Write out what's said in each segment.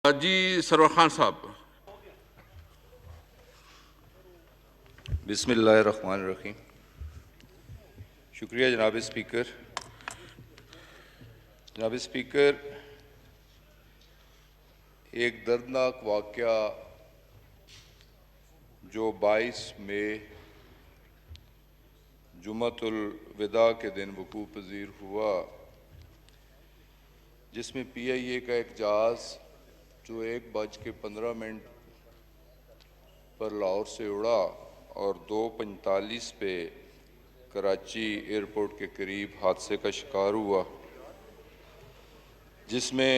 जी server Khan साहब। बिस्मिल्लाहिर्रहमानिर्रहीम। शुक्रिया जनाब स्पीकर। जनाब स्पीकर, एक दर्दनाक वाक़या जो 22 मई जुम्मतुल विदा के दिन वकूअ पज़ीर हुआ, जिसमें PIA का एक जहाज़ जो 1:15 पर लाहौर से उड़ा और 2:45 पे कराची एयरपोर्ट के करीब हादसे का शिकार हुआ, जिसमें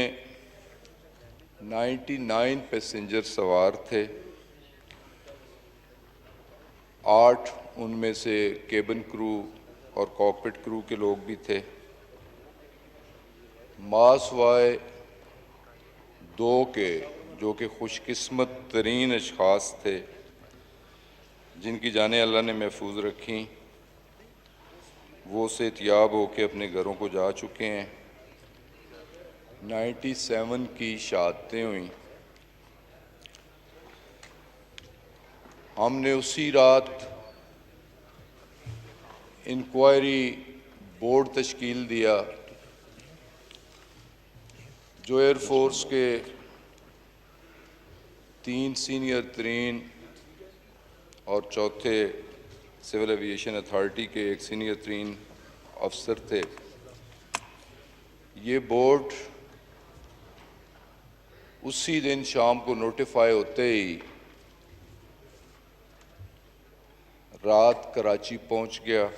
99 पैसेंजर सवार थे। 8 उनमें से केबिन क्रू और कॉकपिट क्रू के लोग भी थे। मासवाए 2 के जो कि खुशकिस्मत तरीन अशखास थे, जिनकी जानें अल्लाह ने महफूज रखी, वो सेहतियाब होकर अपने घरों को जा चुके हैं। 97 की शहादतें हुई। हमने उसी रात इंक्वायरी बोर्ड तश्कील दिया, जो एयरफोर्स के 3 सीनियर तरीन और चौथे सिविल एविएशन अथॉरिटी के एक सीनियर तरीन अफसर थे। ये बोर्ड उसी दिन शाम को नोटिफाई होते ही रात कराची पहुंच गया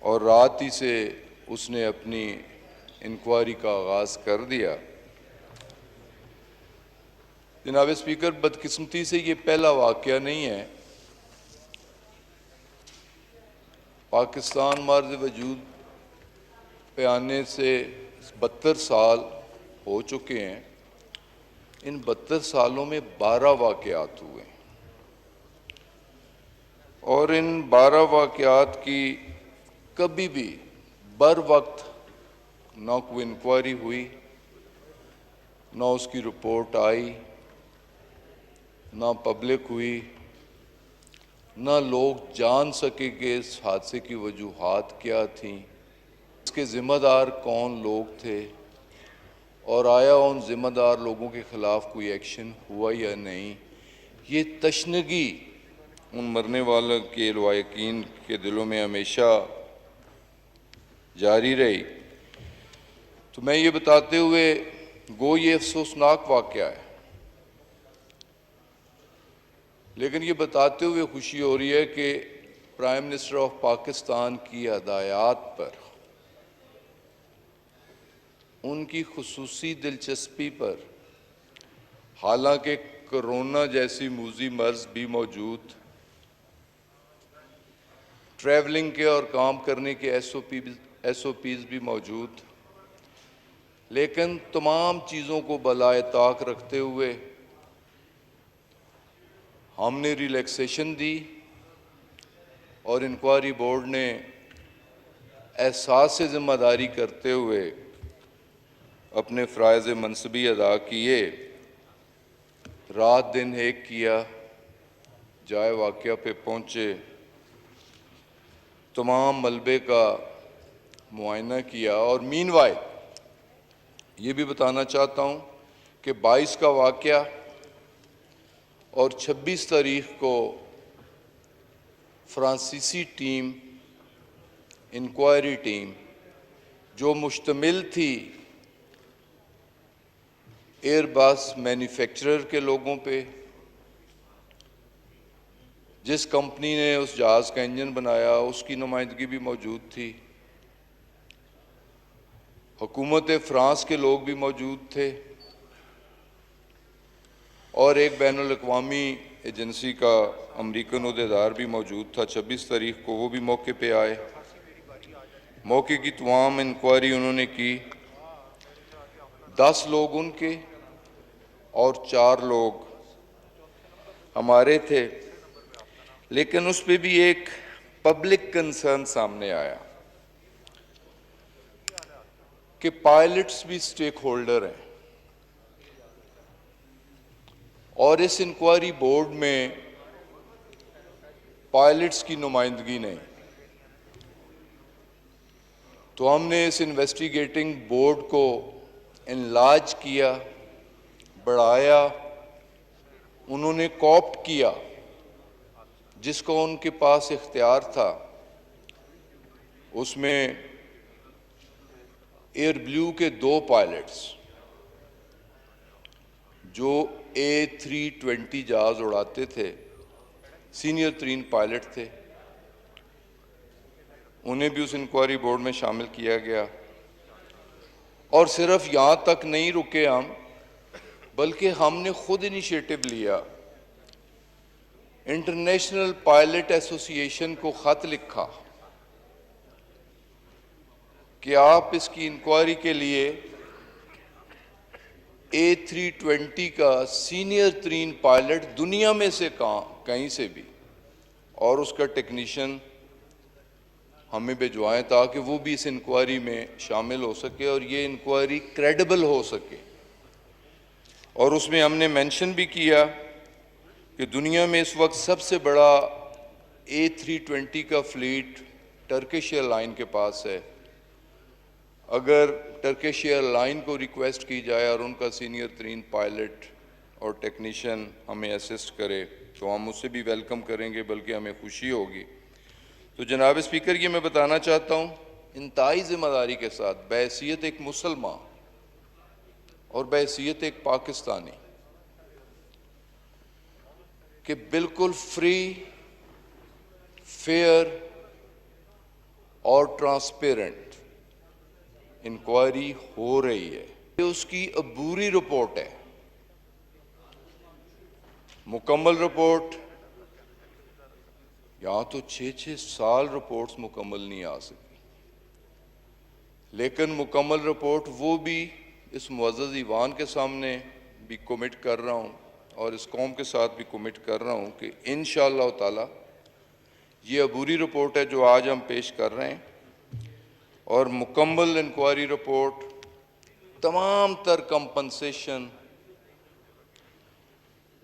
और रात ही से उसने अपनी इंक्वायरी का आगाज़ कर दिया। जनाब स्पीकर, बदकिस्मती से ये पहला वाक़या नहीं है। पाकिस्तान मर्ज़ वजूद पे आने से 72 साल हो चुके हैं। इन 72 सालों में 12 वाक़यात हुए और इन 12 वाक़यात की कभी भी बर वक्त ना कोई इंक्वायरी हुई, ना उसकी रिपोर्ट आई, ना पब्लिक हुई, ना लोग जान सके कि इस हादसे की वजूहात क्या थीं, इसके ज़िम्मेदार कौन लोग थे और आया उन ज़िम्मेदार लोगों के ख़िलाफ़ कोई एक्शन हुआ या नहीं। ये तशनगी उन मरने वालों के लवाकिन के दिलों में हमेशा जारी रही। तो मैं ये बताते हुए, गो ये अफसोसनाक वाक़या है, लेकिन ये बताते हुए खुशी हो रही है कि प्राइम मिनिस्टर ऑफ पाकिस्तान की हदायत पर, उनकी खुसूसी दिलचस्पी पर, हालांकि कोरोना जैसी मूजी मर्ज भी मौजूद, ट्रैवलिंग के और काम करने के SOPs भी मौजूद, लेकिन तमाम चीज़ों को बलाए ताक रखते हुए हमने रिलैक्सेशन दी और इंक्वायरी बोर्ड ने एहसास ज़िम्मेदारी करते हुए अपने फ़राइज़ मनसबी अदा किए, रात दिन एक किया, जाए वाक़या पे पहुँचे, तमाम मलबे का मुआयना किया। और मीनवाइल ये भी बताना चाहता हूँ कि 22 का वाक़या और 26 तारीख को फ्रांसीसी टीम, इंक्वायरी टीम, जो मुश्तमिल थी एयरबस मैन्युफैक्चरर के लोगों पे, जिस कंपनी ने उस जहाज़ का इंजन बनाया उसकी नुमाइंदगी भी मौजूद थी, हुकूमत फ्रांस के लोग भी मौजूद थे और एक बैनुल-अक़वामी एजेंसी का अमरीकन उहदेदार भी मौजूद था। 26 तारीख को वो भी मौके पे आए। मौके की तमाम इंक्वायरी उन्होंने की। 10 लोग उनके और 4 लोग हमारे थे, लेकिन उस पर भी एक पब्लिक कंसर्न सामने आया कि पायलट्स भी स्टेक होल्डर हैं। और इस इंक्वायरी बोर्ड में पायलट्स की नुमाइंदगी नहीं। तो हमने इस इन्वेस्टिगेटिंग बोर्ड को इनलार्ज किया, बढ़ाया, उन्होंने कॉप्ट किया जिसको उनके पास इख्तियार था। उसमें एयर ब्लू के 2 पायलट्स जो A320 जहाज उड़ाते थे, सीनियर तरीन पायलट थे, उन्हें भी उस इंक्वायरी बोर्ड में शामिल किया गया। और सिर्फ यहाँ तक नहीं रुके हम, बल्कि हमने खुद इनिशिएटिव लिया, इंटरनेशनल पायलट एसोसिएशन को खत लिखा कि आप इसकी इंक्वायरी के लिए A320 का सीनियर तरीन पायलट दुनिया में से कहीं से भी और उसका टेक्नीशियन हमें भिजवाएं ताकि वो भी इस इंक्वायरी में शामिल हो सके और ये इंक्वायरी क्रेडिबल हो सके। और उसमें हमने मेंशन भी किया कि दुनिया में इस वक्त सबसे बड़ा A320 का फ्लीट टर्किश एयरलाइन के पास है। अगर टर्किश एयरलाइन को रिक्वेस्ट की जाए और उनका सीनियर तरीन पायलट और टेक्नीशियन हमें असिस्ट करे तो हम उसे भी वेलकम करेंगे, बल्कि हमें खुशी होगी। तो जनाब स्पीकर, ये मैं बताना चाहता हूँ इंतहाई जिम्मेदारी के साथ, बहैसियत एक मुसलमान और बहैसियत एक पाकिस्तानी, कि बिल्कुल फ्री, फेयर और ट्रांसपेरेंट इंक्वायरी हो रही है। ये उसकी अबूरी रिपोर्ट है। मुकम्मल रिपोर्ट यहां तो 6-6 साल रिपोर्ट्स मुकम्मल नहीं आ सकी, लेकिन मुकम्मल रिपोर्ट वो भी इस मुअज़्ज़ज़ ईवान के सामने भी कमिट कर रहा हूं और इस कौम के साथ भी कमिट कर रहा हूं कि इंशाअल्लाह ताला ये अबूरी रिपोर्ट है जो आज हम पेश कर रहे हैं, और मुकम्मल इंक्वायरी रिपोर्ट, तमाम तर कंपनसेशन,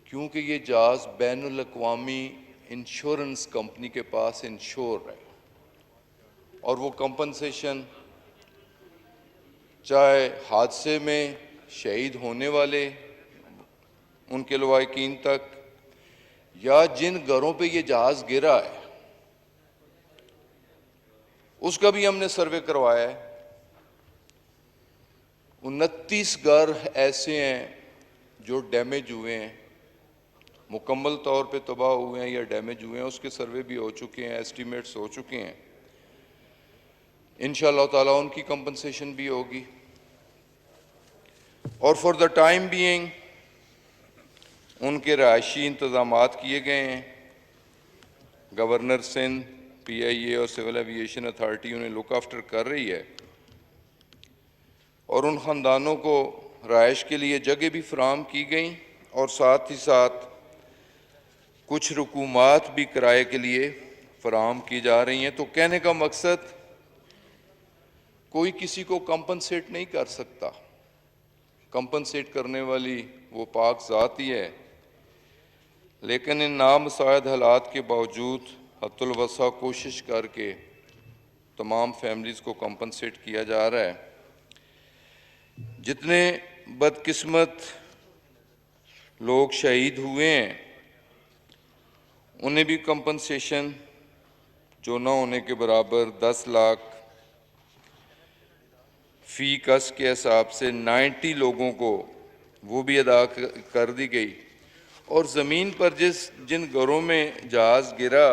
क्योंकि ये जहाज बैनुल अक़वामी इंश्योरेंस कंपनी के पास इंश्योर है, और वो कंपनसेशन चाहे हादसे में शहीद होने वाले उनके लवाहिकीन तक, या जिन घरों पे ये जहाज गिरा है उसका भी हमने सर्वे करवाया है। 29 घर ऐसे हैं जो डैमेज हुए हैं, मुकम्मल तौर पे तबाह हुए हैं या डैमेज हुए हैं, उसके सर्वे भी हो चुके हैं, एस्टीमेट्स हो चुके हैं। इंशाअल्लाह ताला उनकी कंपनसेशन भी होगी। और फॉर द टाइम बीइंग उनके रहायशी इंतजामात किए गए हैं। गवर्नर सिंध, PIA और सिविल एविएशन अथॉरिटी उन्हें लुक आफ्टर कर रही है, और उन ख़ानदानों को रहायश के लिए जगह भी फराहम की गई, और साथ ही साथ कुछ रुकूमात भी किराए के लिए फराहम की जा रही हैं। तो कहने का मकसद, कोई किसी को कंपनसेट नहीं कर सकता, कंपनसेट करने वाली वो पाक ज़ात ही है, लेकिन इन नामसायद हालात के बावजूद हद्दुल वसा कोशिश करके तमाम फैमिलीज़ को कंपनसेट किया जा रहा है। जितने बदकिस्मत लोग शहीद हुए हैं उन्हें भी कंपनसेशन जो न होने के बराबर 10 लाख फ़ी कस के हिसाब से 90 लोगों को वो भी अदा कर दी गई। और ज़मीन पर जिन घरों में जहाज़ गिरा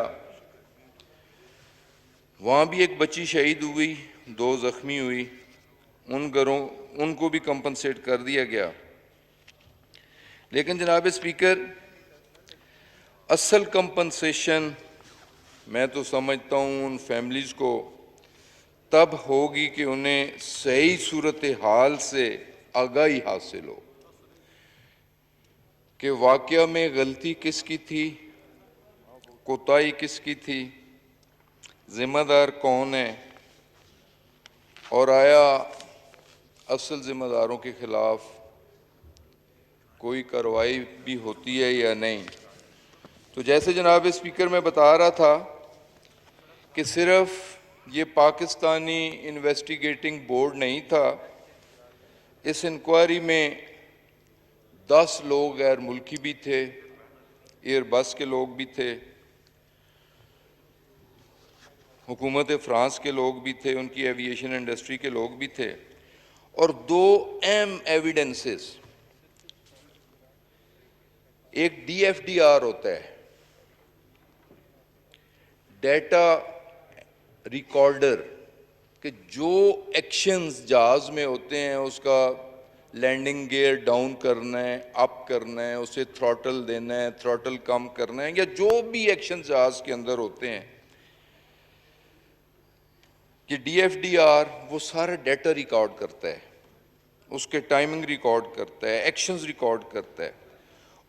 वहाँ भी एक बच्ची शहीद हुई, 2 ज़ख्मी हुई, उनको भी कंपनसेट कर दिया गया। लेकिन जनाब स्पीकर, असल कंपनसेशन मैं तो समझता हूँ उन फैमिलीज़ को तब होगी कि उन्हें सही सूरत हाल से आगाही हासिल हो कि वाक़या में गलती किसकी थी, कोताही किसकी थी, ज़िम्मेदार कौन है, और आया असल ज़िम्मेदारों के ख़िलाफ़ कोई कार्रवाई भी होती है या नहीं। तो जैसे जनाब स्पीकर मैं बता रहा था कि सिर्फ ये पाकिस्तानी इन्वेस्टिगेटिंग बोर्ड नहीं था, इस इंक्वायरी में 10 लोग गैर मुल्की भी थे, एयरबस के लोग भी थे, हुकूमत फ्रांस के लोग भी थे, उनकी एविएशन इंडस्ट्री के लोग भी थे। और 2 अहम एविडेंसेस, एक DFDR होता है, डेटा रिकॉर्डर, कि जो एक्शंस जहाज में होते हैं, उसका लैंडिंग गियर डाउन करना है, अप करना है, उसे थ्रॉटल देना है, थ्रॉटल कम करना है, या जो भी एक्शन जहाज के अंदर होते हैं, कि DFDR वो सारा डेटा रिकॉर्ड करता है, उसके टाइमिंग रिकॉर्ड करता है, एक्शंस रिकॉर्ड करता है।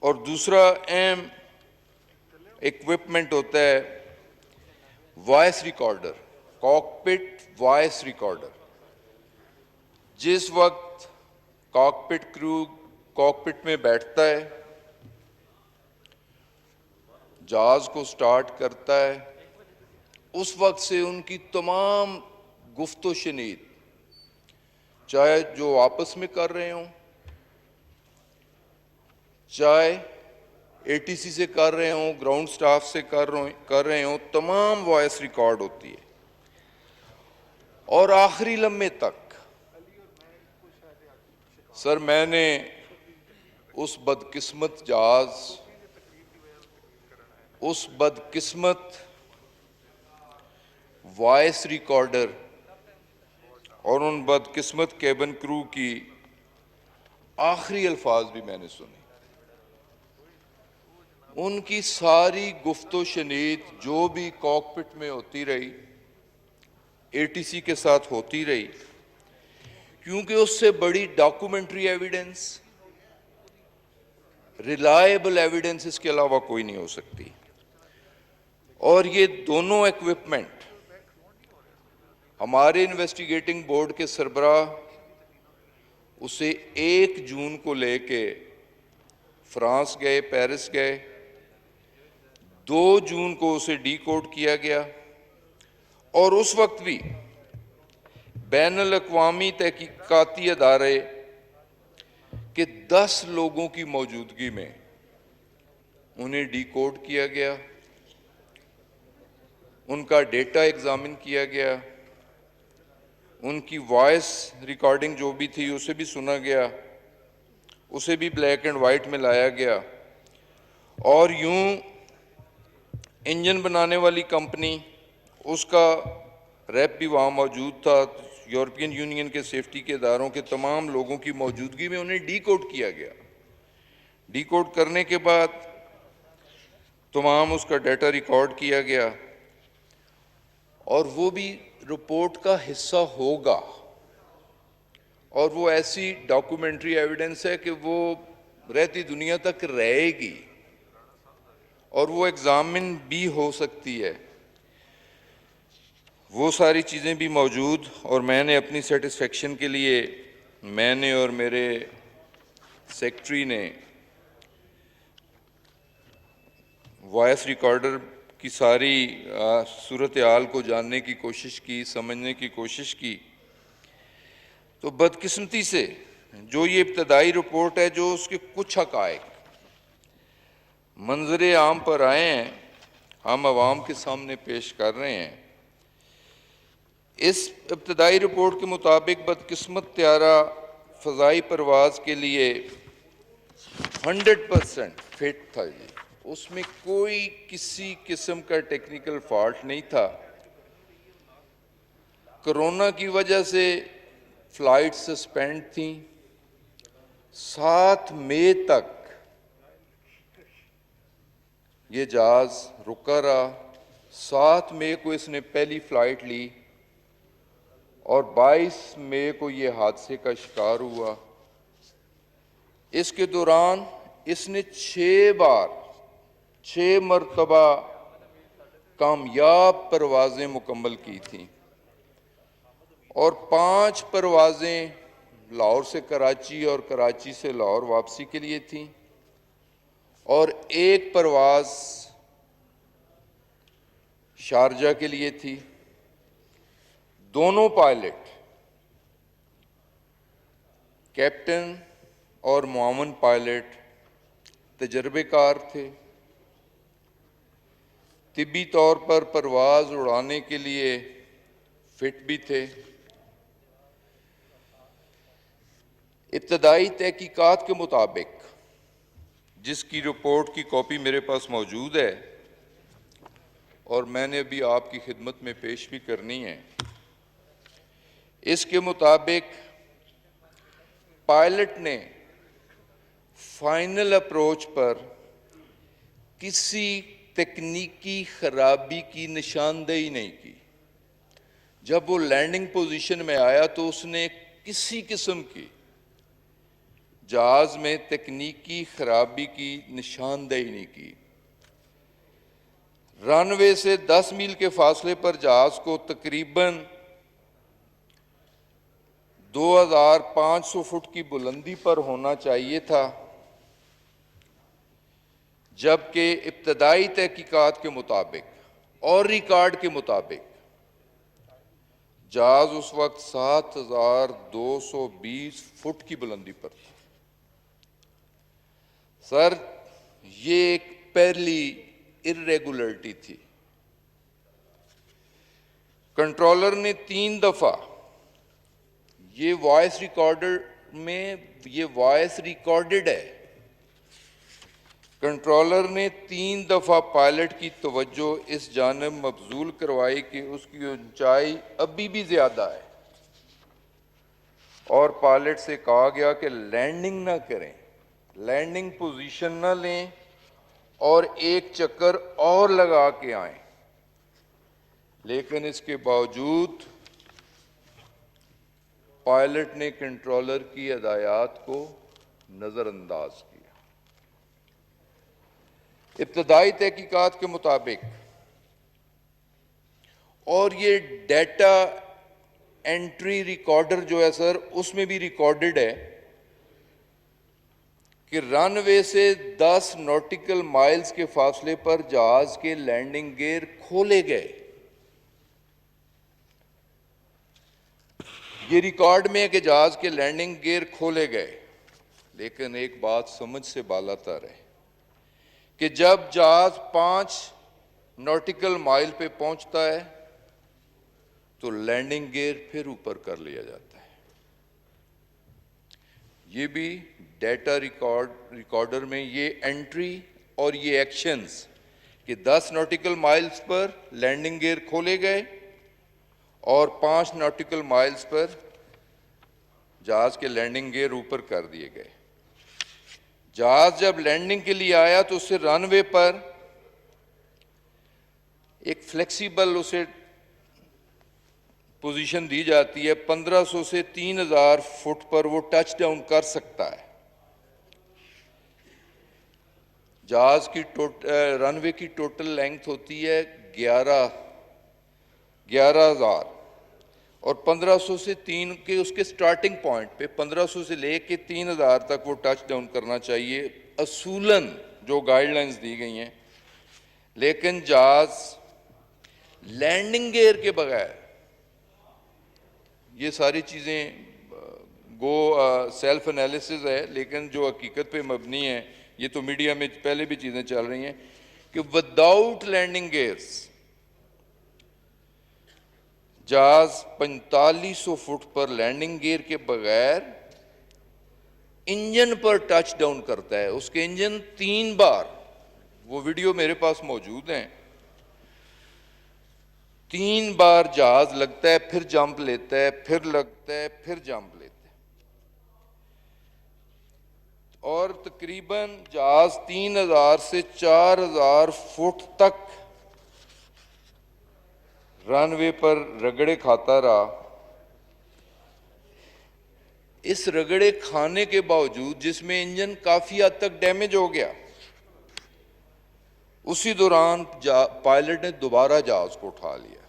और दूसरा अहम इक्विपमेंट होता है voice recorder, cockpit voice recorder. जिस वक्त कॉकपिट क्रू कॉकपिट में बैठता है, जहाज को स्टार्ट करता है, उस वक्त से उनकी तमाम गुफ्तो शनीद, चाहे जो आपस में कर रहे हों, चाहे ATC से कर रहे हों, ग्राउंड स्टाफ से कर रहे हों, तमाम वॉइस रिकॉर्ड होती है। और आखिरी लम्हे तक सर, मैंने उस बदकिस्मत जहाज, उस बदकिस्मत वॉइस रिकॉर्डर और उन बदकिस्मत केबिन क्रू की आखिरी अल्फाज भी मैंने सुने। उनकी सारी गुफ्तो शनीद जो भी कॉकपिट में होती रही, ATC के साथ होती रही, क्योंकि उससे बड़ी डॉक्यूमेंट्री एविडेंस, रिलायबल एविडेंस इसके अलावा कोई नहीं हो सकती। और ये दोनों इक्विपमेंट हमारे इन्वेस्टिगेटिंग बोर्ड के सरबराह उसे 1 जून को लेके फ्रांस गए, पेरिस गए, 2 जून को उसे डीकोड किया गया, और उस वक्त भी बैनुल अक़वामी तहकीकाती अदारे के 10 लोगों की मौजूदगी में उन्हें डीकोड किया गया, उनका डेटा एग्जामिन किया गया, उनकी वॉइस रिकॉर्डिंग जो भी थी उसे भी सुना गया, उसे भी ब्लैक एंड वाइट में लाया गया। और यूं इंजन बनाने वाली कंपनी, उसका रैप भी वहाँ मौजूद था, यूरोपियन यूनियन के सेफ्टी के इदारों के तमाम लोगों की मौजूदगी में उन्हें डीकोड किया गया। डीकोड करने के बाद तमाम उसका डाटा रिकॉर्ड किया गया, और वो भी रिपोर्ट का हिस्सा होगा। और वो ऐसी डॉक्यूमेंट्री एविडेंस है कि वो रहती दुनिया तक रहेगी, और वो एग्जामिन भी हो सकती है। वो सारी चीज़ें भी मौजूद, और मैंने अपनी सेटिस्फेक्शन के लिए, मैंने और मेरे सेक्रेटरी ने वॉइस रिकॉर्डर की सारी सूरत हाल को जानने की कोशिश की, समझने की कोशिश की। तो बदकिस्मती से जो ये इब्तदाई रिपोर्ट है, जो उसके कुछ हक़ाइक़ मंजरे आम पर आए हैं, हम आवाम के सामने पेश कर रहे हैं। इस इब्तदाई रिपोर्ट के मुताबिक बदकिस्मत त्यारा फ़ज़ाई परवाज़ के लिए 100% फिट था जी, उसमें कोई किसी किस्म का टेक्निकल फॉल्ट नहीं था। कोरोना की वजह से फ्लाइट सस्पेंड थी, 7 मई तक ये जहाज रुका रहा। 7 मई को इसने पहली फ्लाइट ली, और 22 मई को ये हादसे का शिकार हुआ। इसके दौरान इसने 6 मरतबा कामयाब परवाज़ें मुकम्मल की थी, और 5 परवाज़ें लाहौर से कराची और कराची से लाहौर वापसी के लिए थी और एक परवाज़ शारजा के लिए थी। दोनों पायलट, कैप्टन और मुआवन पायलट, तजर्बेकार थे, तिब्बी तौर पर परवाज़ उड़ाने के लिए फिट भी थे। इब्तदाई तहकीकात के मुताबिक, जिसकी रिपोर्ट की कॉपी मेरे पास मौजूद है और मैंने अभी आपकी खिदमत में पेश भी करनी है, इसके मुताबिक पायलट ने फाइनल अप्रोच पर किसी तकनीकी खराबी की निशानदेही नहीं की। जब वो लैंडिंग पोजीशन में आया तो उसने किसी किस्म की जहाज में तकनीकी खराबी की निशानदेही नहीं की। रनवे से 10 मील के फासले पर जहाज को तकरीबन 2500 फुट की बुलंदी पर होना चाहिए था, जबकि इब्तदाई तहकीकात के मुताबिक और रिकॉर्ड के मुताबिक जहाज उस वक्त 7220 फुट की बुलंदी पर था। सर, ये एक पहली इर्रेगुलरिटी थी। कंट्रोलर ने 3 दफा, ये वॉइस रिकॉर्डर में, ये वॉइस रिकॉर्डेड है, कंट्रोलर ने 3 दफा पायलट की तवज्जो इस जानब मबजूल करवाई कि उसकी ऊंचाई अभी भी ज्यादा है और पायलट से कहा गया कि लैंडिंग ना करें, लैंडिंग पोजीशन ना लें और एक चक्कर और लगा के आए। लेकिन इसके बावजूद पायलट ने कंट्रोलर की हिदायत को नजरअंदाज किया। इब्तदाई तहकीकात के मुताबिक, और ये डेटा एंट्री रिकॉर्डर जो है सर, उसमें भी रिकॉर्डेड है कि रनवे से 10 नॉटिकल माइल्स के फासले पर जहाज के लैंडिंग गियर खोले गए। ये रिकॉर्ड में है कि जहाज के लैंडिंग गियर खोले गए। लेकिन एक बात समझ से बालातर है कि जब जहाज 5 नॉटिकल माइल पे पहुंचता है तो लैंडिंग गियर फिर ऊपर कर लिया जाता है। ये भी डेटा रिकॉर्डर में ये एंट्री और ये एक्शंस कि 10 नॉटिकल माइल्स पर लैंडिंग गियर खोले गए और 5 नॉटिकल माइल्स पर जहाज के लैंडिंग गियर ऊपर कर दिए गए। जहाज जब लैंडिंग के लिए आया तो उसे रनवे पर एक फ्लेक्सिबल उसे पोजीशन दी जाती है। 1500 से 3000 फुट पर वो टच डाउन कर सकता है। जहाज की रनवे की टोटल लेंथ होती है 11,000 और 1500 से 3 के उसके स्टार्टिंग पॉइंट पे 1500 से लेके 3000 तक वो टच डाउन करना चाहिए, असूलन जो गाइडलाइंस दी गई हैं। लेकिन जहाज लैंडिंग गियर के बगैर, ये सारी चीज़ें सेल्फ एनालिसिस है, लेकिन जो हकीकत पे मबनी है, ये तो मीडिया में पहले भी चीज़ें चल रही हैं कि विदाउट लैंडिंग गियर्स जहाज 4500 फुट पर लैंडिंग गियर के बगैर इंजन पर टच डाउन करता है। उसके इंजन 3 बार, वो वीडियो मेरे पास मौजूद हैं, 3 बार जहाज लगता है, फिर जंप लेता है, फिर लगता है, फिर जंप लेता है और तकरीबन जहाज 3000 से 4000 फुट तक रनवे पर रगड़े खाता रहा। इस रगड़े खाने के बावजूद, जिसमें इंजन काफी हद तक डैमेज हो गया, उसी दौरान पायलट ने दोबारा जहाज को उठा लिया।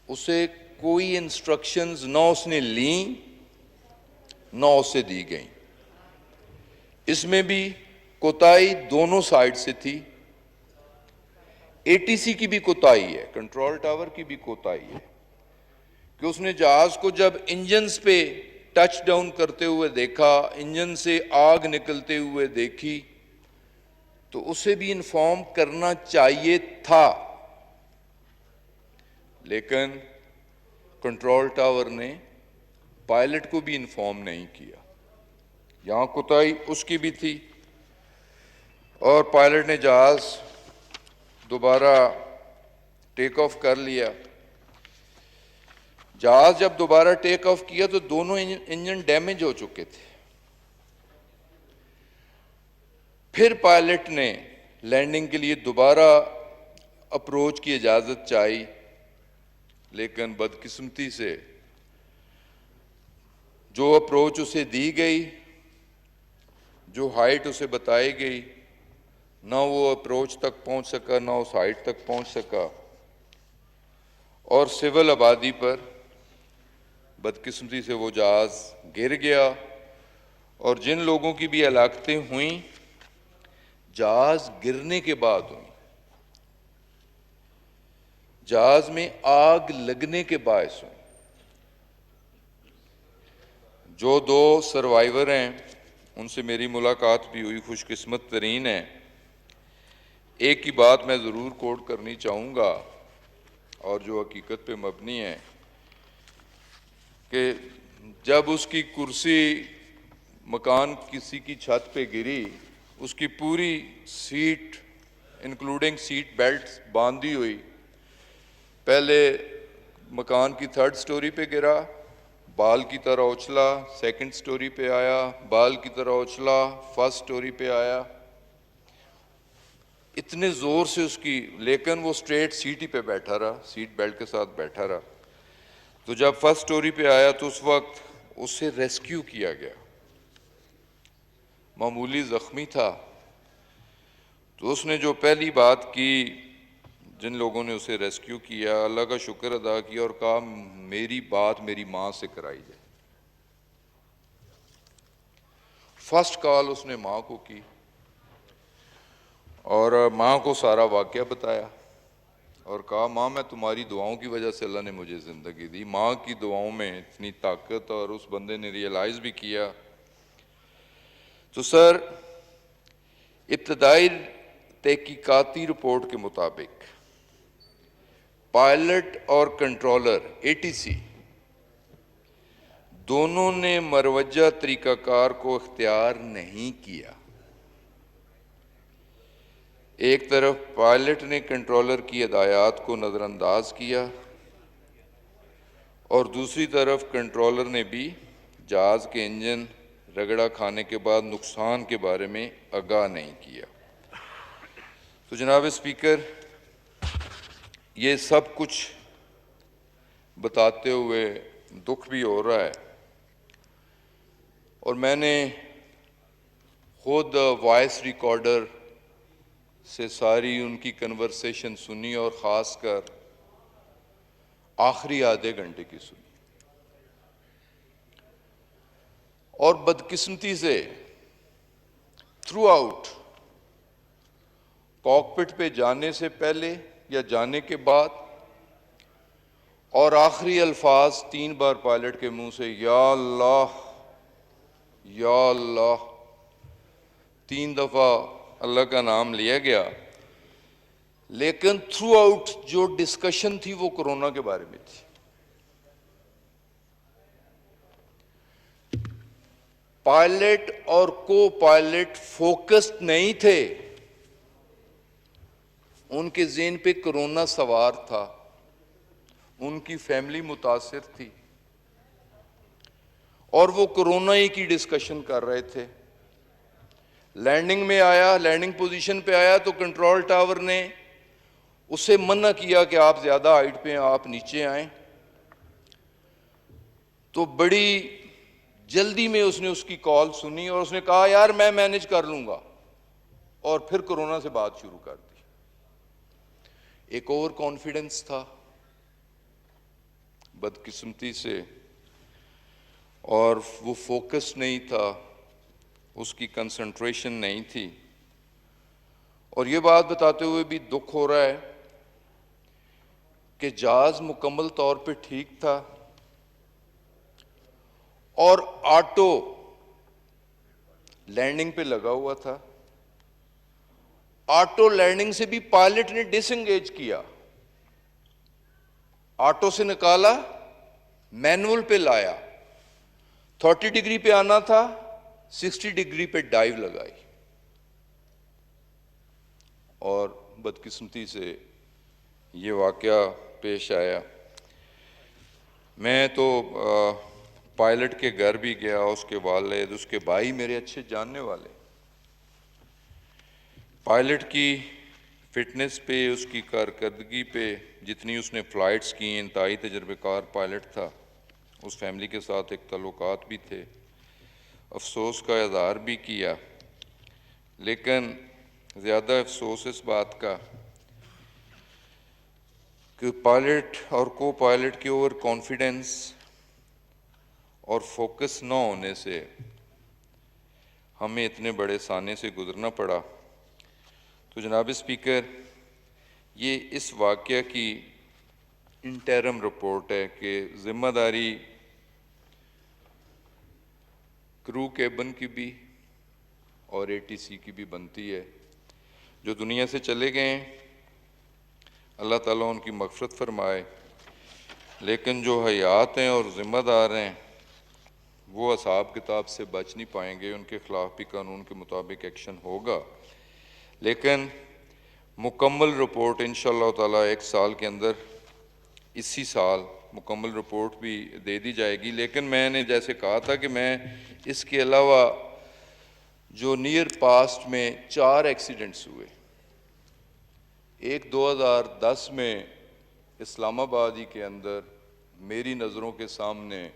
उसे कोई इंस्ट्रक्शंस ना उसने ली 9 उसे दी गई। इसमें भी कोताही दोनों साइड से थी। एटीसी की भी कोताही है, कंट्रोल टावर की भी कोताही है कि उसने जहाज को जब इंजन्स पे टच डाउन करते हुए देखा, इंजन से आग निकलते हुए देखी, तो उसे भी इन्फॉर्म करना चाहिए था, लेकिन कंट्रोल टावर ने पायलट को भी इन्फॉर्म नहीं किया। यहां कोताही उसकी भी थी और पायलट ने जहाज दोबारा टेक ऑफ कर लिया। जहाज जब दोबारा टेक ऑफ किया तो दोनों इंजन डैमेज हो चुके थे। फिर पायलट ने लैंडिंग के लिए दोबारा अप्रोच की इजाजत चाही, लेकिन बदकिस्मती से जो अप्रोच उसे दी गई, जो हाइट उसे बताई गई, ना वो अप्रोच तक पहुंच सका, ना उस हाइट तक पहुंच सका और सिविल आबादी पर बदकिस्मती से वो जहाज गिर गया। और जिन लोगों की भी हलाकतें हुई जहाज गिरने के बाद हुई, जहाज में आग लगने के बायस हुई। जो 2 सर्वाइवर हैं उनसे मेरी मुलाकात भी हुई, खुशकिस्मत तरीन है। एक की बात मैं ज़रूर कोट करनी चाहूँगा और जो हकीकत पे मबनी है कि जब उसकी कुर्सी मकान किसी की छत पे गिरी, उसकी पूरी सीट इंक्लूडिंग सीट बेल्ट बांधी हुई, पहले मकान की 3rd स्टोरी पे गिरा, बाल की तरह उछला, 2nd स्टोरी पे आया, बाल की तरह उछला, 1st स्टोरी पे आया, इतने जोर से उसकी, लेकिन वो स्ट्रेट सीट ही पे बैठा रहा, सीट बेल्ट के साथ बैठा रहा। तो जब 1st स्टोरी पे आया तो उस वक्त उसे रेस्क्यू किया गया। मामूली जख्मी था, तो उसने जो पहली बात की, जिन लोगों ने उसे रेस्क्यू किया, अल्लाह का शुक्र अदा किया और कहा मेरी बात मेरी माँ से कराई जाए। फर्स्ट कॉल उसने माँ को की और माँ को सारा वाकया बताया और कहा माँ मैं तुम्हारी दुआओं की वजह से अल्लाह ने मुझे ज़िंदगी दी। माँ की दुआओं में इतनी ताकत, और उस बंदे ने रियलाइज़ भी किया। तो सर, इब्तदाई तहकीकाती रिपोर्ट के मुताबिक पायलट और कंट्रोलर एटीसी दोनों ने मरवजा तरीकाकार को इख्तियार नहीं किया। एक तरफ पायलट ने कंट्रोलर की हिदायत को नज़रअंदाज किया और दूसरी तरफ कंट्रोलर ने भी जहाज़ के इंजन रगड़ा खाने के बाद नुकसान के बारे में आगाह नहीं किया। तो जनाब स्पीकर, ये सब कुछ बताते हुए दुख भी हो रहा है और मैंने खुद वॉइस रिकॉर्डर से सारी उनकी कन्वर्सेशन सुनी और ख़ासकर आखिरी आधे घंटे की सुनी। और बदकिस्मती से थ्रू आउट कॉकपिट पे जाने से पहले या जाने के बाद और आखिरी अल्फाज 3 बार पायलट के मुंह से या अल्लाह या अल्लाह, 3 दफ़ा अल्लाह का नाम लिया गया। लेकिन थ्रू आउट जो डिस्कशन थी वो कोरोना के बारे में थी। पायलट और को पायलट फोकस्ड नहीं थे, उनके ज़हन पे कोरोना सवार था, उनकी फैमिली मुतासिर थी और वो कोरोना ही की डिस्कशन कर रहे थे। लैंडिंग में आया, लैंडिंग पोजीशन पे आया तो कंट्रोल टावर ने उसे मना किया कि आप ज़्यादा हाइट पे हैं, आप नीचे आएं। तो बड़ी जल्दी में उसने उसकी कॉल सुनी और उसने कहा यार मैं मैनेज कर लूंगा, और फिर कोरोना से बात शुरू कर दी। एक ओवर कॉन्फिडेंस था। बदकिस्मती से और वो फोकस नहीं था, उसकी कंसंट्रेशन नहीं थी। और ये बात बताते हुए भी दुख हो रहा है कि जहाज मुकम्मल तौर पे ठीक था और ऑटो लैंडिंग पे लगा हुआ था। ऑटो लैंडिंग से भी पायलट ने डिसएंगेज किया, ऑटो से निकाला, मैनुअल पे लाया, 30 डिग्री पे आना था, 60 डिग्री पे डाइव लगाई और बदकिस्मती से ये वाकया पेश आया। मैं तो पायलट के घर भी गया, उसके वालिद, उसके भाई मेरे अच्छे जानने वाले। पायलट की फिटनेस पे, उसकी कारकर्दगी पे, जितनी उसने फ़्लाइट्स की, इंतहाई तजर्बेकार पायलट था। उस फैमिली के साथ एक ताल्लुकात भी थे, अफसोस का इज़हार भी किया। लेकिन ज़्यादा अफसोस इस बात का कि पायलट और को पायलट के ओवर कॉन्फिडेंस और फोकस न होने से हमें इतने बड़े साने से गुजरना पड़ा। तो जनाब स्पीकर, ये इस वाक़या की इंटरम रिपोर्ट है कि ज़िम्मेदारी क्रू केबिन की भी और एटीसी की भी बनती है। जो दुनिया से चले गए हैं, अल्लाह ताला उनकी मग़फ़िरत फरमाए, लेकिन जो हयात हैं और ज़िम्मेदार हैं वो हिसाब किताब से बच नहीं पाएंगे, उनके ख़िलाफ़ भी कानून के मुताबिक एक्शन होगा। लेकिन मुकम्मल रिपोर्ट इंशाअल्लाह ताला 1 साल के अंदर, इसी साल मुकम्मल रिपोर्ट भी दे दी जाएगी। लेकिन मैंने जैसे कहा था कि मैं इसके अलावा जो नियर पास्ट में 4 एक्सीडेंट्स हुए, एक 2010 में इस्लामाबाद ही के अंदर मेरी नज़रों के सामने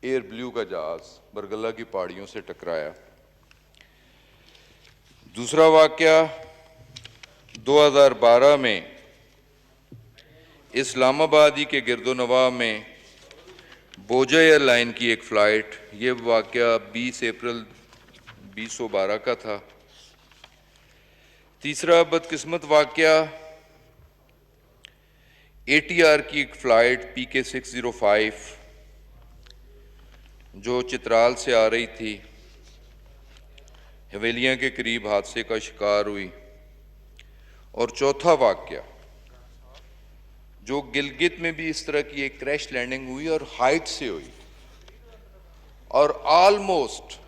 एयर ब्लू का जहाज़ बरगला की पहाड़ियों से टकराया। दूसरा वाक़या 2012 में इस्लामाबाद ही के गिरदोनवा में बोजा एयरलाइन की एक फ़्लाइट, ये वाक़या 20 अप्रैल 2012 का था। तीसरा बदकिस्मत वाक़या ATR की एक फ़्लाइट PK 605 जो चित्राल से आ रही थी, हवेलियाँ के करीब हादसे का शिकार हुई। और चौथा वाक़या जो गिलगित में भी इस तरह की एक क्रैश लैंडिंग हुई और हाइट से हुई, और ऑलमोस्ट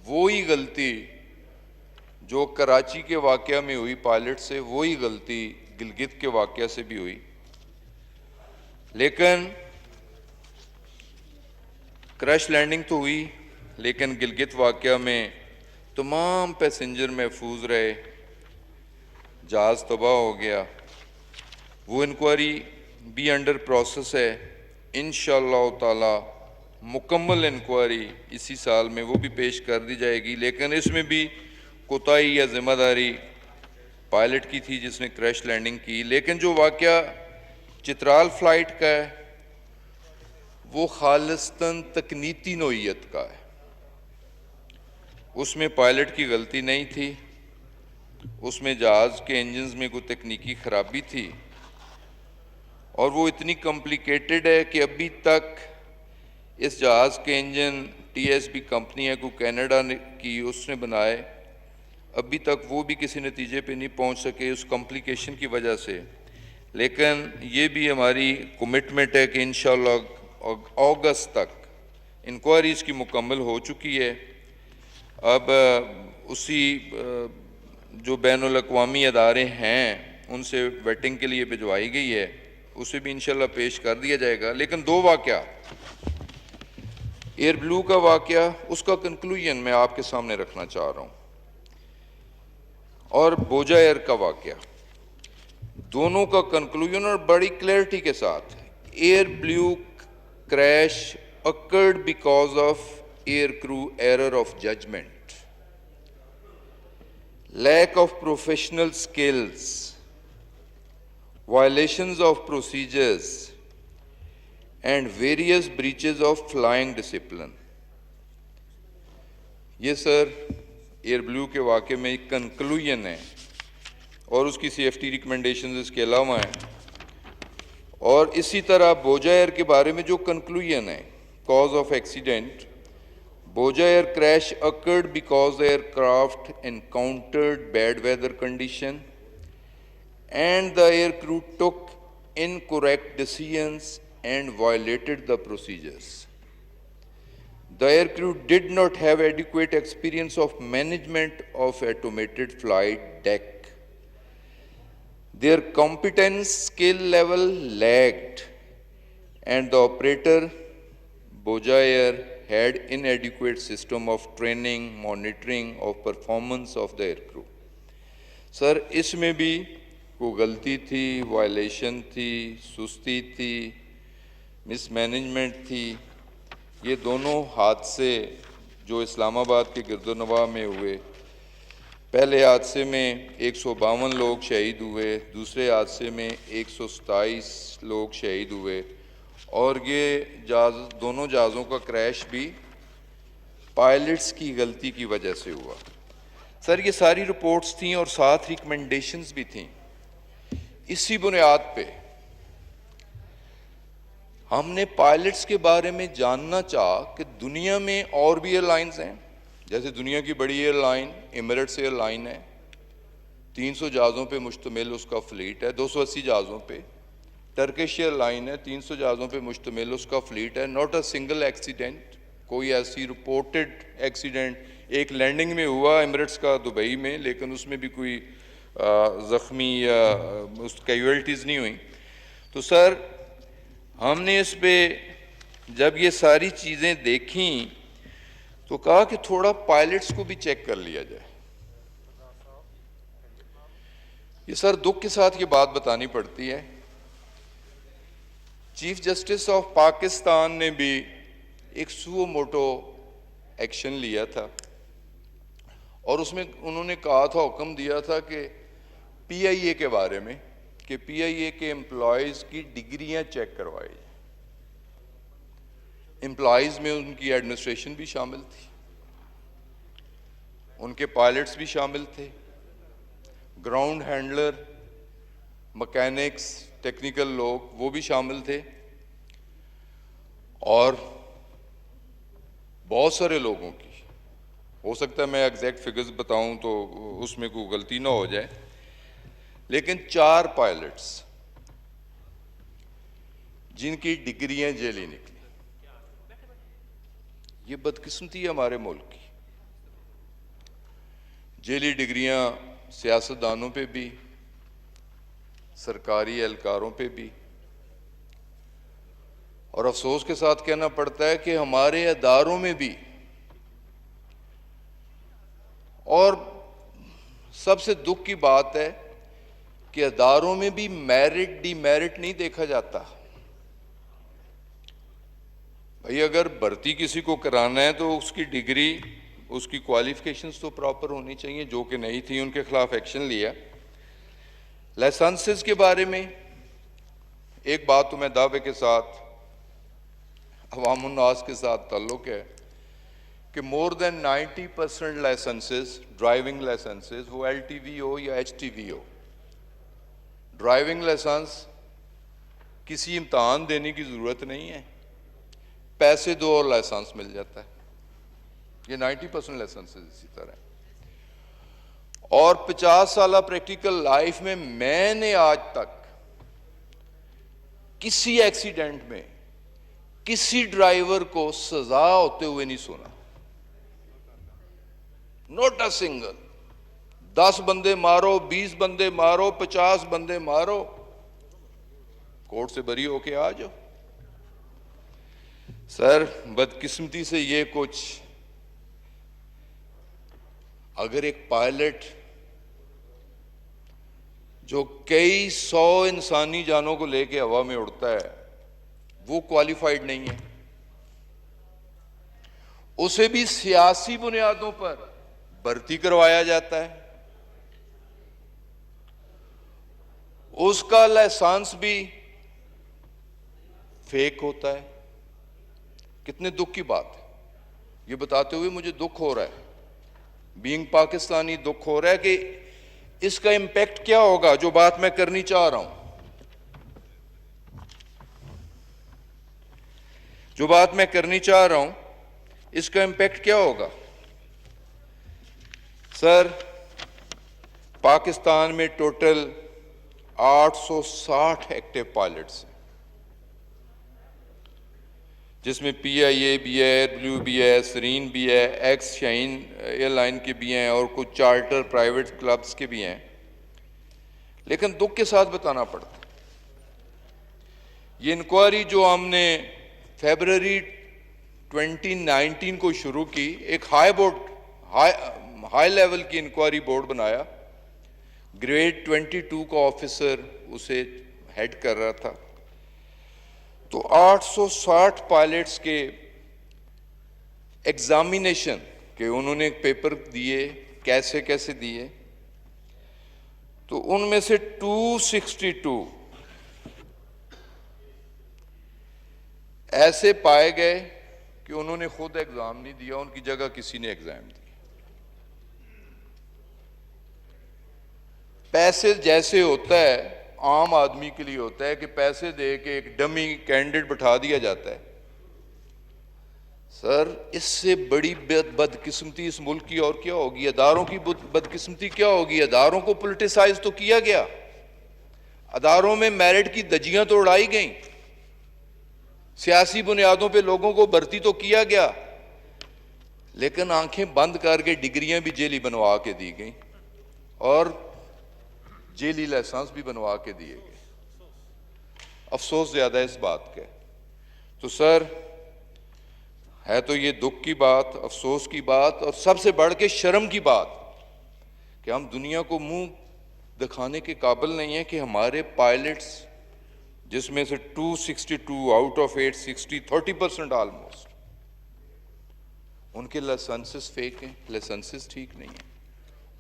वही गलती जो कराची के वाक़या में हुई पायलट से, वही गलती गिलगित के वाक़या से भी हुई। लेकिन क्रैश लैंडिंग तो हुई, लेकिन गिलगित वाक़या में तमाम पैसेंजर महफूज रहे, जहाज़ तबाह हो गया। वो इंक्वायरी भी अंडर प्रोसेस है। इंशाअल्लाह ताला मुकम्मल इंक्वायरी इसी साल में वो भी पेश कर दी जाएगी। लेकिन इसमें भी कोताही या ज़िम्मेदारी पायलट की थी जिसने क्रैश लैंडिंग की। लेकिन जो वाक़या चित्राल फ़्लाइट का है वो खालिस्तन तकनीकी नोइयत का है, उसमें पायलट की गलती नहीं थी, उसमें जहाज़ के इंजन्स में कोई तकनीकी ख़राबी थी और वो इतनी कॉम्प्लिकेटेड है कि अभी तक इस जहाज़ के इंजन TSB कंपनी है, कोई कनाडा की, उसने बनाए, अभी तक वो भी किसी नतीजे पे नहीं पहुंच सके उस कॉम्प्लिकेशन की वजह से। लेकिन ये भी हमारी कमिटमेंट है कि इंशाअल्लाह अगस्त तक इंक्वायरी इसकी मुकम्मल हो चुकी है। अब उसी जो बैनुल अक़वामी अदारे हैं उनसे वेटिंग के लिए भिजवाई गई है, उसे भी इंशाअल्लाह पेश कर दिया जाएगा। लेकिन 2 वाक़या, एयर ब्लू का वाक़या, उसका कंक्लूजन मैं आपके सामने रखना चाह रहा हूँ, और बोजा एयर का वाक़या, दोनों का कंक्लूजन और बड़ी क्लैरिटी के साथ। Air blue crash occurred because of air crew error of judgment, lack of professional skills, violations of procedures and various breaches of flying discipline. ये सर एयर ब्लू के वाक़े में एक कंक्लूजन है और उसकी सेफ्टी रिकमेंडेशंस इसके अलावा हैं। और इसी तरह बोजा एयर के बारे में जो कंक्लूजन है, cause of accident, Bhoja air crash occurred because the aircraft encountered bad weather condition and the air crew took incorrect decisions and violated the procedures. The air crew did not have adequate experience of management of automated flight deck. Their competence skill level lagged and the operator Boja Air had inadequate system of training, monitoring of performance of the air crew. Sir, इसमें भी कोई गलती थी, violation थी, सुस्ती थी, mismanagement थी। ये दोनों हादसे जो इस्लामाबाद के गिरदोनवा में हुए, पहले हादसे में 152 लोग शहीद हुए, दूसरे हादसे में 127 लोग शहीद हुए और ये दोनों जहाज़ों का क्रैश भी पायलट्स की गलती की वजह से हुआ। सर, ये सारी रिपोर्ट्स थीं और साथ रिकमेंडेशंस भी थीं। इसी बुनियाद पे हमने पायलट्स के बारे में जानना चाहा कि दुनिया में और भी एयरलाइंस हैं, जैसे दुनिया की बड़ी एयरलाइन एमिरेट्स एयरलाइन है, 300 जहाज़ों पे मुश्तमिल उसका फ्लीट है, 280 जहाज़ों पे। टर्किश एयरलाइन है, 300 जहाज़ों पे मुश्तमिल उसका फ्लीट है। नॉट अ सिंगल एक्सीडेंट, कोई ऐसी रिपोर्टेड एक्सीडेंट एक लैंडिंग में हुआ एमिरेट्स का दुबई में, लेकिन उसमें भी कोई ज़ख्मी या उस कैजुअल्टीज़ नहीं हुई। तो सर, हमने इस पे जब ये सारी चीज़ें देखी तो कहा कि थोड़ा पायलट्स को भी चेक कर लिया जाए। ये सर दुख के साथ ये बात बतानी पड़ती है, चीफ जस्टिस ऑफ पाकिस्तान ने भी एक सुओ मोटो एक्शन लिया था और उसमें उन्होंने कहा था, हुक्म दिया था कि पीआईए के बारे में कि पीआईए के एम्प्लॉयज़ की डिग्रियां चेक करवाई जाए। एम्प्लॉयज़ में उनकी एडमिनिस्ट्रेशन भी शामिल थी, उनके पायलट्स भी शामिल थे, ग्राउंड हैंडलर, मैकेनिक्स, टेक्निकल लोग वो भी शामिल थे और बहुत सारे लोगों की, हो सकता है मैं एग्जैक्ट फिगर्स बताऊं तो उसमें कोई गलती ना हो जाए, लेकिन 4 पायलट्स जिनकी डिग्रियां जेली निकली। ये बदकिस्मती है हमारे मुल्क की। जेली डिग्रियां सियासतदानों पे भी, सरकारी एहलकारों पे भी, और अफसोस के साथ कहना पड़ता है कि हमारे अदारों में भी। और सबसे दुख की बात है कि अदारों में भी मेरिट डीमेरिट नहीं देखा जाता। भाई, अगर भर्ती किसी को कराना है तो उसकी डिग्री, उसकी क्वालिफिकेशंस तो प्रॉपर होनी चाहिए, जो कि नहीं थी, उनके खिलाफ एक्शन लिया। लाइसेंसेस के बारे में एक बात तो मैं दावे के साथ अवाम उन्नास के साथ ताल्लुक़ है कि more than 90% licences, driving licences, वो LTV हो या HTV हो, ड्राइविंग लाइसेंस किसी इम्तहान देने की ज़रूरत नहीं है, पैसे दो और लाइसेंस मिल जाता है। ये 90% लाइसेंसेस इसी तरह। और 50 साल प्रैक्टिकल लाइफ में मैंने आज तक किसी एक्सीडेंट में किसी ड्राइवर को सजा होते हुए नहीं सुना। Not a single. 10 बंदे मारो, 20 बंदे मारो, 50 बंदे मारो, कोर्ट से बरी होके आ जाओ। सर, बदकिस्मती से ये कुछ, अगर एक पायलट जो कई 100 इंसानी जानों को लेके हवा में उड़ता है वो क्वालिफाइड नहीं है, उसे भी सियासी बुनियादों पर भर्ती करवाया जाता है, उसका लाइसेंस भी फेक होता है। कितने दुख की बात है, ये बताते हुए मुझे दुख हो रहा है, बीइंग पाकिस्तानी दुख हो रहा है कि इसका इंपैक्ट क्या होगा जो बात मैं करनी चाह रहा हूं। जो बात मैं करनी चाह रहा हूं, इसका इंपैक्ट क्या होगा। सर, पाकिस्तान में टोटल 860 एक्टिव पायलट्स हैं, जिसमें PIA भी है, एयरब्लू भी है, सरीन भी है, एक्स शाइन एयरलाइन के भी हैं और कुछ चार्टर प्राइवेट क्लब्स के भी हैं। लेकिन दुख के साथ बताना पड़ता है, ये इंक्वायरी जो हमने फरवरी 2019 को शुरू की, एक हाई लेवल की इंक्वायरी बोर्ड बनाया, ग्रेड 22 का ऑफिसर उसे हेड कर रहा था। तो 860 पायलट्स के एग्जामिनेशन के उन्होंने पेपर दिए, कैसे कैसे दिए, तो उनमें से 262 ऐसे पाए गए कि उन्होंने खुद एग्जाम नहीं दिया, उनकी जगह किसी ने एग्जाम दिया। पैसे जैसे होता है आम आदमी के लिए होता है कि पैसे दे के एक डमी कैंडिडेट बिठा दिया जाता है। सर, इससे बड़ी बदकिस्मती इस मुल्क की और क्या होगी। अदारों की बदकिस्मती क्या होगी। अदारों को पॉलिटिसाइज तो किया गया, अदारों में मेरिट की दजियां तो उड़ाई गई, सियासी बुनियादों पे लोगों को भर्ती तो किया गया, लेकिन आंखें बंद करके डिग्रियां भी जेली बनवा के दी गई और जेली लाइसेंस भी बनवा के दिए गए। अफसोस ज्यादा इस बात का। तो सर, है तो ये दुख की बात, अफसोस की बात और सबसे बढ़ के शर्म की बात कि हम दुनिया को मुंह दिखाने के काबिल नहीं है कि हमारे पायलट्स, जिसमें से 262 आउट ऑफ 860, 30% ऑलमोस्ट, उनके लाइसेंसेस फेक हैं, लाइसेंसेस ठीक नहीं है,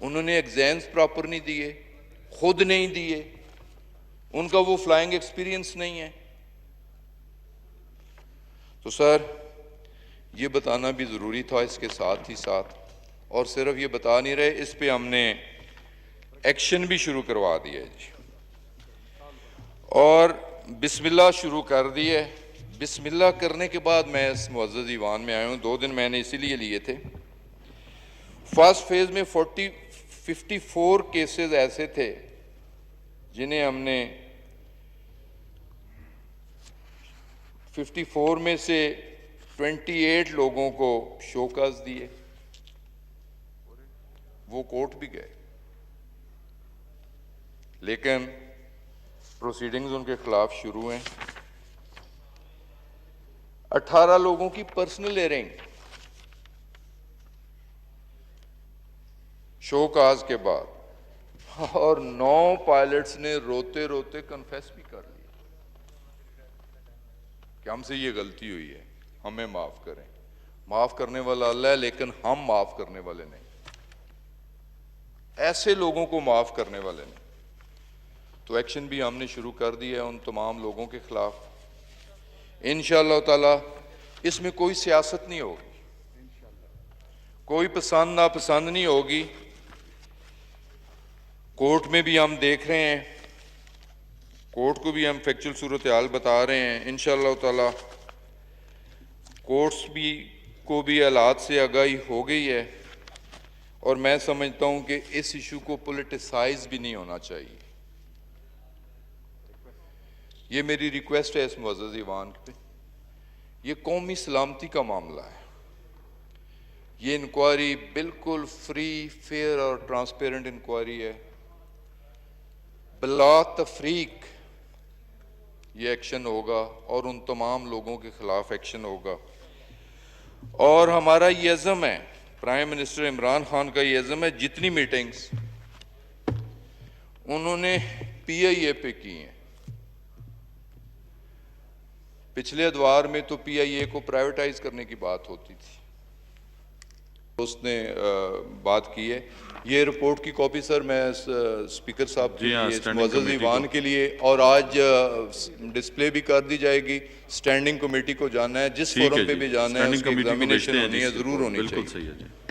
उन्होंने एग्जाम्स प्रॉपर नहीं दिए, खुद नहीं दिए, उनका वो फ्लाइंग एक्सपीरियंस नहीं है। तो सर, ये बताना भी जरूरी था इसके साथ ही साथ, और सिर्फ ये बता नहीं रहे, इस पे हमने एक्शन भी शुरू करवा दिया है जी, और बिस्मिल्लाह शुरू कर दी है। बिस्मिल्लाह करने के बाद मैं इस मुअज़्ज़ज़ ईवान में आया हूँ। 2 दिन मैंने इसीलिए लिए थे। फर्स्ट फेज में 54 केसेस ऐसे थे जिन्हें हमने 54 में से 28 लोगों को शोकॉज दिए, वो कोर्ट भी गए, लेकिन प्रोसीडिंग्स उनके खिलाफ शुरू हैं। 18 लोगों की पर्सनल हियरिंग शोकॉज के बाद, और 9 पायलट्स ने रोते रोते कन्फेस भी कर लिया कि हमसे ये गलती हुई है, हमें माफ करें। माफ करने वाला अल्लाह है, लेकिन हम माफ करने वाले नहीं, ऐसे लोगों को माफ करने वाले नहीं। तो एक्शन भी हमने शुरू कर दिया है उन तमाम लोगों के खिलाफ। इंशाअल्लाह ताला इसमें कोई सियासत नहीं होगी, कोई पसंद नापसंद नहीं होगी। कोर्ट में भी हम देख रहे हैं, कोर्ट को भी हम फैक्चुअल सूरत हाल बता रहे हैं। इंशाअल्लाह ताला कोर्ट्स को भी हालात से आगाही हो गई है, और मैं समझता हूं कि इस इशू को पॉलिटिसाइज भी नहीं होना चाहिए। ये मेरी रिक्वेस्ट है इस मुअज़्ज़ज़ ईवान पे। ये कौमी सलामती का मामला है, ये इंक्वायरी बिल्कुल फ्री, फेयर और ट्रांसपेरेंट इंक्वायरी है। बिला तफरीक ये एक्शन होगा और उन तमाम लोगों के खिलाफ एक्शन होगा। और हमारा ये अज़म है, प्राइम मिनिस्टर इमरान खान का ये अज़म है, जितनी मीटिंग्स उन्होंने PIA पे की हैं, पिछले अदवार में तो PIA को प्राइवेटाइज करने की बात होती थी, उसने बात की है। ये रिपोर्ट की कॉपी सर मैं स्पीकर साहब के जी हाँ, लिए, स्टैंडिंग मुअज़्ज़ज़ कमेटी ईवान को। के लिए, और आज डिस्प्ले भी कर दी जाएगी। स्टैंडिंग कमेटी को जाना है, जिस ठीक है फोरम पे जी, भी जाना है, स्टैंडिंग उसकी कमेटी को एग्जामिनेशन भेजते हैं होनी जी है, इसकी ज़रूर रिपोर्ट। होनी बिल्कुल चाहिए। सही है जी।